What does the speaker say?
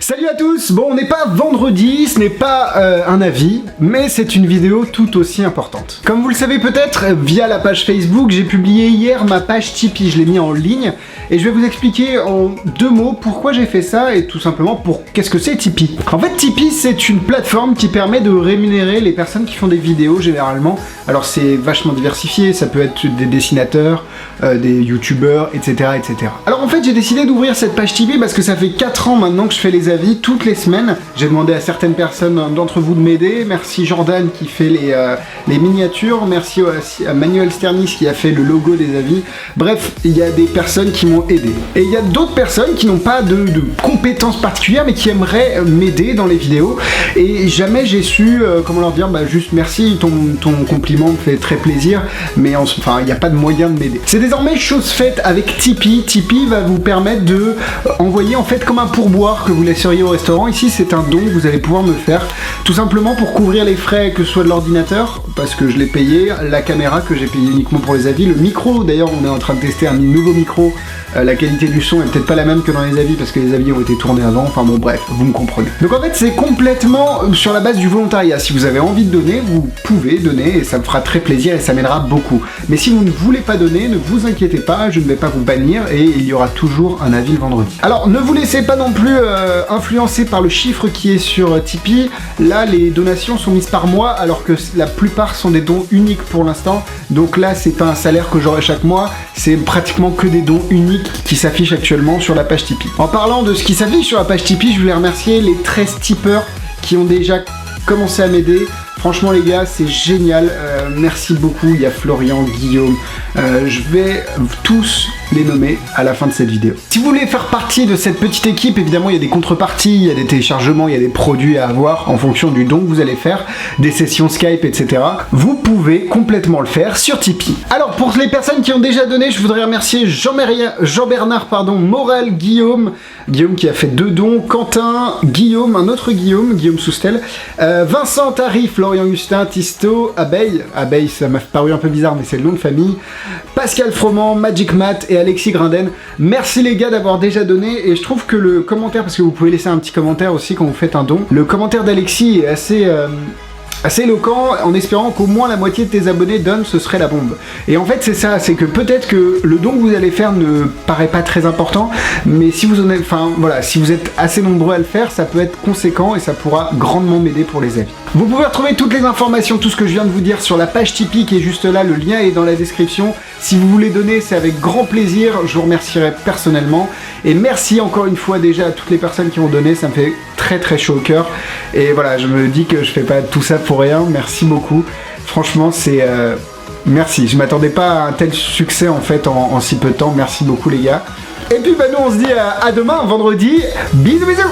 Salut à tous. Bon, on n'est pas vendredi, ce n'est pas un avis, mais c'est une vidéo tout aussi importante. Comme vous le savez peut-être, via la page Facebook, j'ai publié hier ma page Tipeee, je l'ai mis en ligne, et je vais vous expliquer en 2 mots pourquoi j'ai fait ça, et tout simplement pour qu'est-ce que c'est Tipeee. En fait, Tipeee, c'est une plateforme qui permet de rémunérer les personnes qui font des vidéos, généralement. Alors c'est vachement diversifié, ça peut être des dessinateurs, des youtubeurs, etc., etc. Alors en fait, j'ai décidé d'ouvrir cette page Tipeee parce que ça fait 4 ans maintenant que je fais les avis toutes les semaines. J'ai demandé à certaines personnes d'entre vous de m'aider. Merci Jordan qui fait les miniatures. Merci aussi à Manuel Sternis qui a fait le logo des avis. Bref, il y a des personnes qui m'ont aidé. Et il y a d'autres personnes qui n'ont pas de compétences particulières mais qui aimeraient m'aider dans les vidéos. Et jamais j'ai su, comment leur dire, bah juste merci, ton compliment me fait très plaisir. Mais enfin, il n'y a pas de moyen de m'aider. C'est désormais chose faite avec Tipeee. Tipeee va vous permettre de envoyer en fait comme un pourboire que vous laisseriez au restaurant. Ici c'est un don que vous allez pouvoir me faire tout simplement pour couvrir les frais, que ce soit de l'ordinateur parce que je l'ai payé, la caméra que j'ai payé uniquement pour les avis, le micro d'ailleurs on est en train de tester un nouveau micro, la qualité du son est peut-être pas la même que dans les avis parce que les avis ont été tournés avant, enfin bon bref, vous me comprenez. Donc en fait c'est complètement sur la base du volontariat. Si vous avez envie de donner, vous pouvez donner et ça me fera très plaisir et ça m'aidera beaucoup. Mais si vous ne voulez pas donner, ne vous inquiétez pas, je ne vais pas vous bannir et il y aura toujours un avis le vendredi. Alors ne vous laissez pas non plus influencer par le chiffre qui est sur Tipeee. Là les donations sont mises par mois alors que la plupart sont des dons uniques pour l'instant. Donc là c'est pas un salaire que j'aurai chaque mois, c'est pratiquement que des dons uniques qui s'affichent actuellement sur la page Tipeee. En parlant de ce qui s'affiche sur la page Tipeee, je voulais remercier les 13 tipeurs qui ont déjà commencé à m'aider. Franchement les gars, c'est génial, merci beaucoup, il y a Florian, Guillaume, je vais tous les nommer à la fin de cette vidéo. Si vous voulez faire partie de cette petite équipe, évidemment il y a des contreparties, il y a des téléchargements, il y a des produits à avoir en fonction du don que vous allez faire, des sessions Skype, etc. Vous pouvez complètement le faire sur Tipeee. Alors pour les personnes qui ont déjà donné, je voudrais remercier Jean-Bernard, Morel, Guillaume qui a fait 2 dons, Quentin, Guillaume, un autre Guillaume Soustel, Vincent, Tari, Florian Augustin, Tisto, Abeille, ça m'a paru un peu bizarre mais c'est le nom de famille, Pascal Froment, Magic Matt et Alexis Grinden. Merci les gars d'avoir déjà donné et je trouve que le commentaire, parce que vous pouvez laisser un petit commentaire aussi quand vous faites un don, le commentaire d'Alexis est assez éloquent en espérant qu'au moins la moitié de tes abonnés donnent, ce serait la bombe. Et en fait c'est ça, c'est que peut-être que le don que vous allez faire ne paraît pas très important, mais si vous en êtes, enfin voilà, si vous êtes assez nombreux à le faire, ça peut être conséquent et ça pourra grandement m'aider pour les avis. Vous pouvez retrouver toutes les informations, tout ce que je viens de vous dire sur la page Tipeee qui est juste là, le lien est dans la description. Si vous voulez donner, c'est avec grand plaisir, je vous remercierai personnellement. Et merci encore une fois déjà à toutes les personnes qui ont donné, ça me fait très très chaud au cœur. Et voilà, je me dis que je fais pas tout ça pour rien, merci beaucoup. Franchement, c'est... merci, je m'attendais pas à un tel succès en fait en si peu de temps, merci beaucoup les gars. Et puis bah nous on se dit à demain, vendredi, bisous bisous.